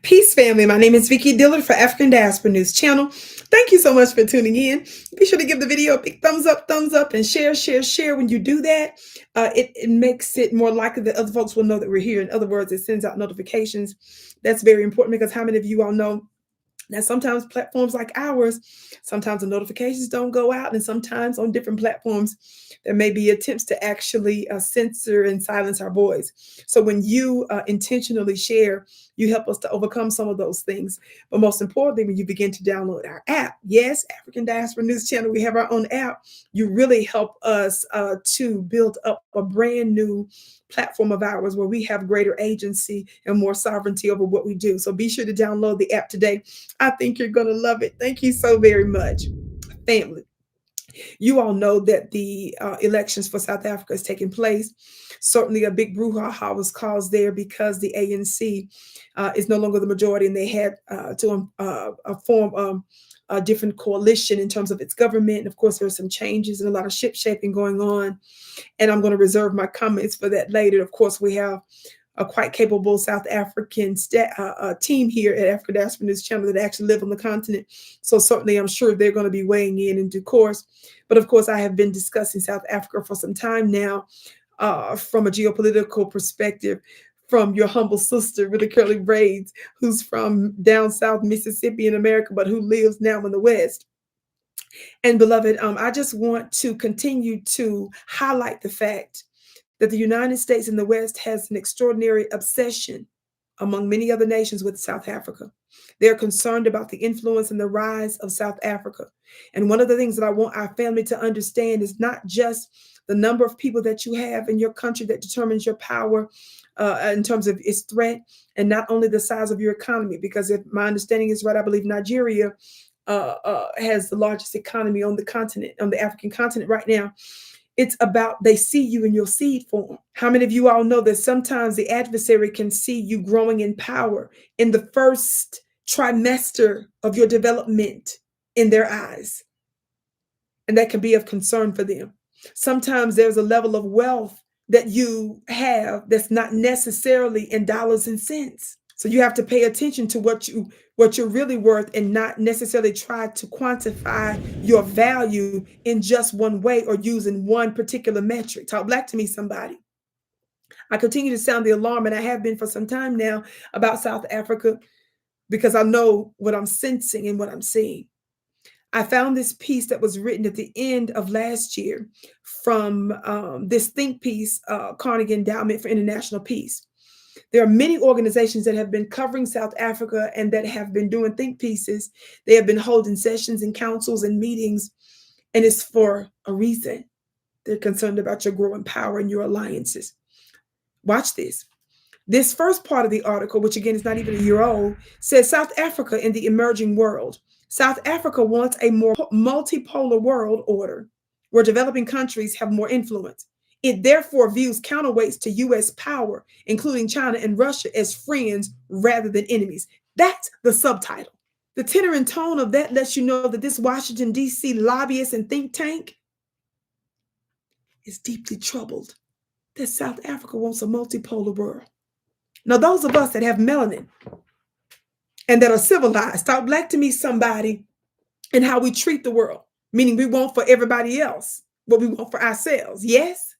Peace, family. My name is Vicki Dillard for African Diaspora News Channel. Thank you so much for tuning in. Be sure to give the video a big thumbs up, and share. When you do that, it makes it more likely that other folks will know that we're here. In other words, it sends out notifications. That's very important because how many of you all know now, sometimes platforms like ours, sometimes the notifications don't go out, and sometimes on different platforms, there may be attempts to actually censor and silence our voice. So, when you intentionally share, you help us to overcome some of those things. But most importantly, when you begin to download our app, yes, African Diaspora News Channel, we have our own app. You really help us to build up a brand new platform of ours where we have greater agency and more sovereignty over what we do. So, be sure to download the app today. I think you're going to love it. Thank you so very much, family. You all know that the elections for South Africa is taking place. Certainly, a big brouhaha was caused there because the ANC is no longer the majority, and they had to form a different coalition in terms of its government. And of course, there are some changes and a lot of ship shaping going on. And I'm going to reserve my comments for that later. Of course, we have a quite capable South African team here at African Diaspora News Channel that actually live on the continent. So certainly I'm sure they're going to be weighing in due course. But of course, I have been discussing South Africa for some time now from a geopolitical perspective, from your humble sister with the curly braids, who's from down south Mississippi in America, but who lives now in the West. And beloved, I just want to continue to highlight the fact that the United States and the West has an extraordinary obsession among many other nations with South Africa. They're concerned about the influence and the rise of South Africa. And one of the things that I want our family to understand is not just the number of people that you have in your country that determines your power in terms of its threat, and not only the size of your economy, because if my understanding is right, I believe Nigeria has the largest economy on the continent, on the African continent right now. It's about they see you in your seed form. How many of you all know that sometimes the adversary can see you growing in power in the first trimester of your development in their eyes? And that can be of concern for them. Sometimes there's a level of wealth that you have that's not necessarily in dollars and cents. So you have to pay attention to what you're really worth and not necessarily try to quantify your value in just one way or using one particular metric. Talk black to me, somebody. I continue to sound the alarm, and I have been for some time now, about South Africa because I know what I'm sensing and what I'm seeing. I found this piece that was written at the end of last year from this think piece, Carnegie Endowment for International Peace. There are many organizations that have been covering South Africa and that have been doing think pieces. They have been holding sessions and councils and meetings, and it's for a reason. They're concerned about your growing power and your alliances. Watch this. This first part of the article, which again is not even a year old, says South Africa in the emerging world. South Africa wants a more multipolar world order where developing countries have more influence. It therefore views counterweights to US power, including China and Russia, as friends rather than enemies. That's the subtitle. The tenor and tone of that lets you know that this Washington, D.C. lobbyist and think tank is deeply troubled that South Africa wants a multipolar world. Now, those of us that have melanin and that are civilized, talk black to me, somebody, and how we treat the world, meaning we want for everybody else what we want for ourselves. Yes?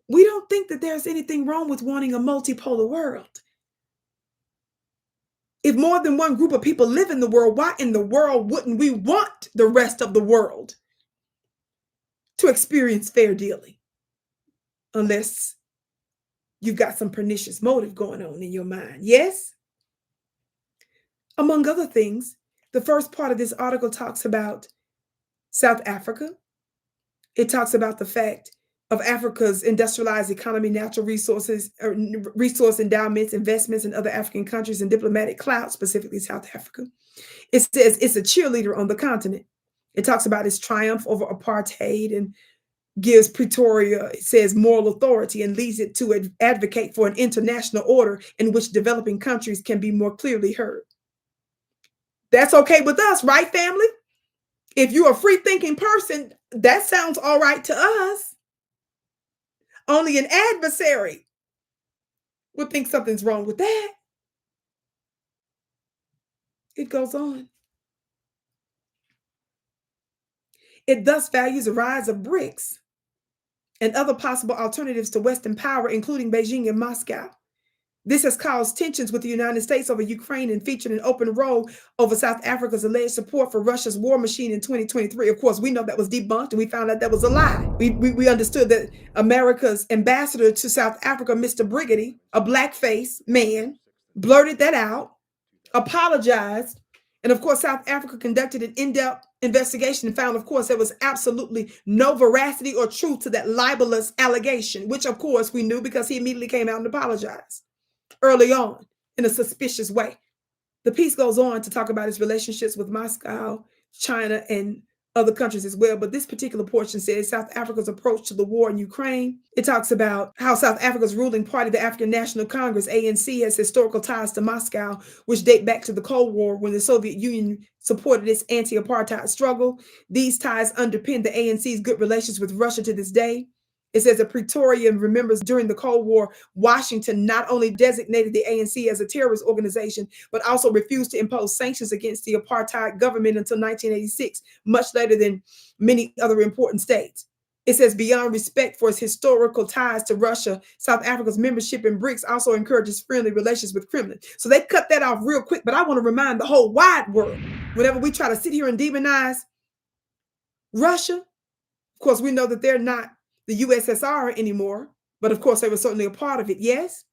We don't think that there's anything wrong with wanting a multipolar world. If more than one group of people live in the world, why in the world wouldn't we want the rest of the world to experience fair dealing? Unless you've got some pernicious motive going on in your mind. Yes? Among other things, the first part of this article talks about South Africa. It talks about the fact of Africa's industrialized economy, natural resources, resource endowments, investments in other African countries, and diplomatic clout, specifically South Africa. It says it's a cheerleader on the continent. It talks about its triumph over apartheid and gives Pretoria, it says, moral authority and leads it to advocate for an international order in which developing countries can be more clearly heard. That's okay with us, right, family? If you're a free thinking person, that sounds all right to us. Only an adversary would think something's wrong with that. It goes on. It thus values the rise of BRICS and other possible alternatives to Western power, including Beijing and Moscow. This has caused tensions with the United States over Ukraine and featured an open row over South Africa's alleged support for Russia's war machine in 2023. Of course, we know that was debunked and we found out that was a lie. We understood that America's ambassador to South Africa, Mr. Briggity, a blackface man, blurted that out, apologized. And of course, South Africa conducted an in-depth investigation and found, of course, there was absolutely no veracity or truth to that libelous allegation, which, of course, we knew because he immediately came out and apologized early on in a suspicious way. The piece goes on to talk about his relationships with Moscow, China, and other countries as well. But this particular portion says South Africa's approach to the war in Ukraine. It talks about how South Africa's ruling party, the African National Congress, ANC, has historical ties to Moscow, which date back to the Cold War when the Soviet Union supported its anti-apartheid struggle. These ties underpin the ANC's good relations with Russia to this day. It says a Praetorian remembers during the Cold War, Washington not only designated the ANC as a terrorist organization, but also refused to impose sanctions against the apartheid government until 1986, much later than many other important states. It says beyond respect for its historical ties to Russia, South Africa's membership in BRICS also encourages friendly relations with Kremlin. So they cut that off real quick, but I want to remind the whole wide world, whenever we try to sit here and demonize Russia, of course, we know that they're not the USSR anymore, but of course they were certainly a part of it, yes?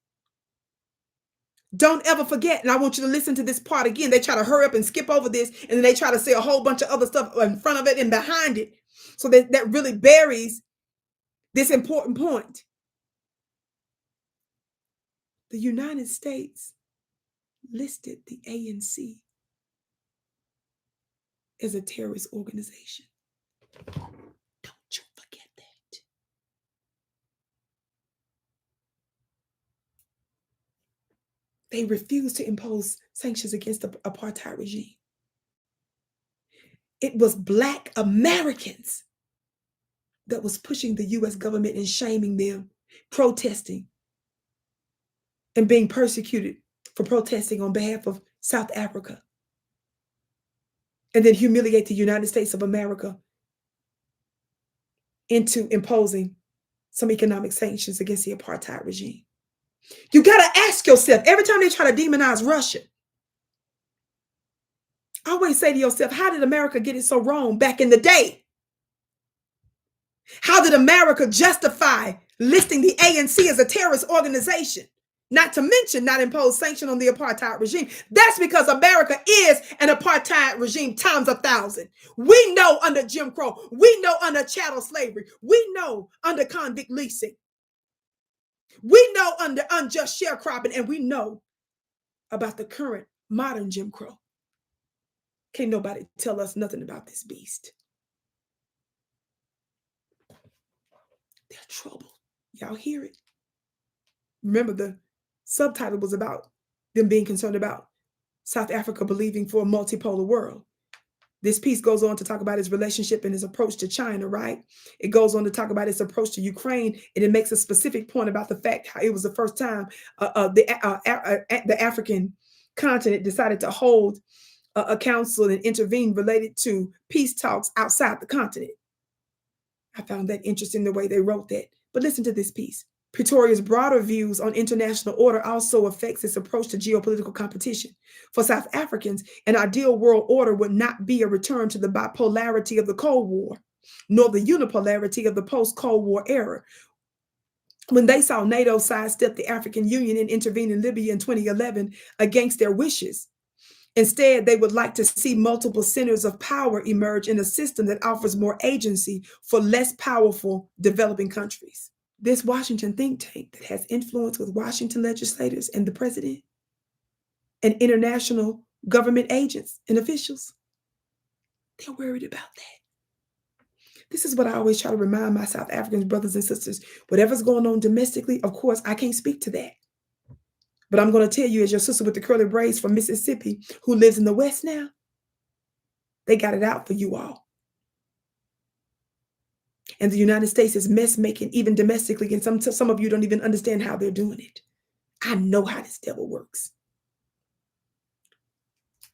Don't ever forget, and I want you to listen to this part again. They try to hurry up and skip over this, and then they try to say a whole bunch of other stuff in front of it and behind it. So that really buries this important point. The United States listed the ANC as a terrorist organization. Don't you forget that. They refused to impose sanctions against the apartheid regime. It was Black Americans that was pushing the US government and shaming them, protesting, and being persecuted for protesting on behalf of South Africa. And then humiliate the United States of America into imposing some economic sanctions against the apartheid regime. You got to ask yourself, every time they try to demonize Russia, always say to yourself, how did America get it so wrong back in the day? How did America justify listing the ANC as a terrorist organization? Not to mention not impose sanction on the apartheid regime. That's because America is an apartheid regime times 1,000. We know under Jim Crow. We know under chattel slavery. We know under convict leasing. We know under unjust sharecropping, and we know about the current modern Jim Crow. Can't nobody tell us nothing about this beast. They're trouble. Y'all hear it? Remember, the subtitle was about them being concerned about South Africa believing for a multipolar world. This piece goes on to talk about his relationship and his approach to China, right? It goes on to talk about his approach to Ukraine, and it makes a specific point about the fact how it was the first time the African continent decided to hold a council and intervene related to peace talks outside the continent. I found that interesting the way they wrote that. But listen to this piece. Pretoria's broader views on international order also affects its approach to geopolitical competition. For South Africans, an ideal world order would not be a return to the bipolarity of the Cold War, nor the unipolarity of the post-Cold War era. When they saw NATO sidestep the African Union and intervene in Libya in 2011 against their wishes, instead, they would like to see multiple centers of power emerge in a system that offers more agency for less powerful developing countries. This Washington think tank that has influence with Washington legislators and the president and international government agents and officials, they're worried about that. This is what I always try to remind my South African brothers and sisters. Whatever's going on domestically, of course, I can't speak to that. But I'm going to tell you, as your sister with the curly braids from Mississippi who lives in the West now, they got it out for you all. And the United States is mess making even domestically, and some of you don't even understand how they're doing it. I know how this devil works.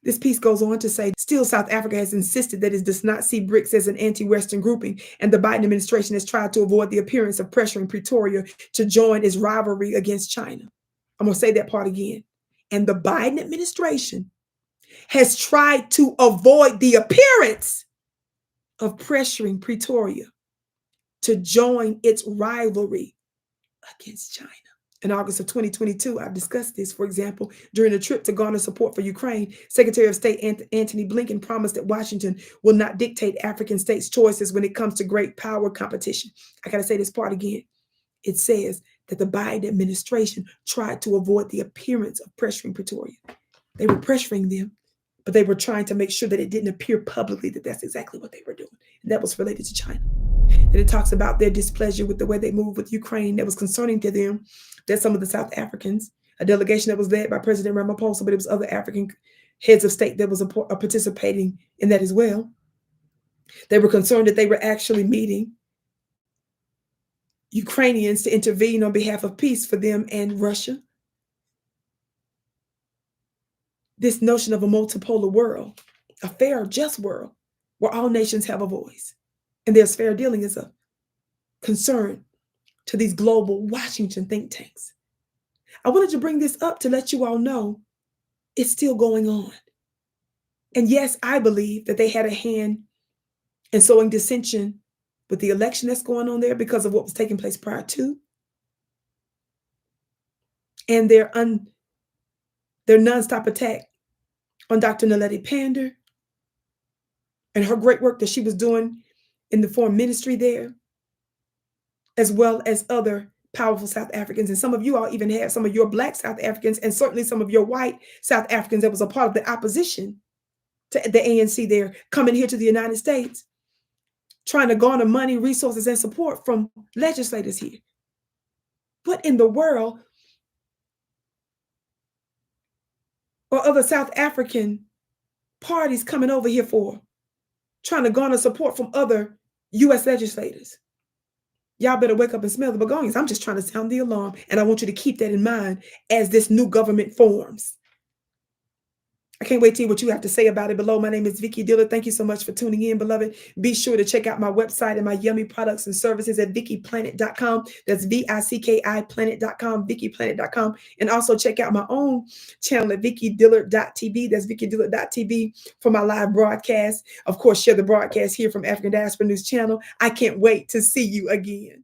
This piece goes on to say, still South Africa has insisted that it does not see BRICS as an anti-Western grouping, and the Biden administration has tried to avoid the appearance of pressuring Pretoria to join its rivalry against China. I'm going to say that part again. And the Biden administration has tried to avoid the appearance of pressuring Pretoria to join its rivalry against China. In August of 2022, I've discussed this, for example, during a trip to garner support for Ukraine, Secretary of State Antony Blinken promised that Washington will not dictate African states' choices when it comes to great power competition. I got to say this part again. It says that the Biden administration tried to avoid the appearance of pressuring Pretoria. They were pressuring them, but they were trying to make sure that it didn't appear publicly that that's exactly what they were doing. And that was related to China. Then it talks about their displeasure with the way they moved with Ukraine that was concerning to them, that some of the South Africans, a delegation that was led by President Ramaphosa, but it was other African heads of state that was participating in that as well. They were concerned that they were actually meeting Ukrainians to intervene on behalf of peace for them and Russia. This notion of a multipolar world, a fair, just world, where all nations have a voice, and there's fair dealing is a concern to these global Washington think tanks. I wanted to bring this up to let you all know it's still going on. And yes, I believe that they had a hand in sowing dissension with the election that's going on there because of what was taking place prior to. And their nonstop attack on Dr. Naledi Pandor and her great work that she was doing in the foreign ministry there, as well as other powerful South Africans. And some of you all even have some of your Black South Africans and certainly some of your white South Africans that was a part of the opposition to the ANC there, coming here to the United States, trying to garner money, resources, and support from legislators here. What in the world are other South African parties coming over here for? Trying to garner support from other U.S. legislators. Y'all better wake up and smell the begonias. I'm just trying to sound the alarm, and I want you to keep that in mind as this new government forms. I can't wait to hear what you have to say about it below. My name is Vicki Dillard. Thank you so much for tuning in, beloved. Be sure to check out my website and my yummy products and services at VickiPlanet.com. That's VICKI Planet.com, VickiPlanet.com. And also check out my own channel at VickiDillard.tv. That's VickiDillard.tv for my live broadcast. Of course, share the broadcast here from African Diaspora News Channel. I can't wait to see you again.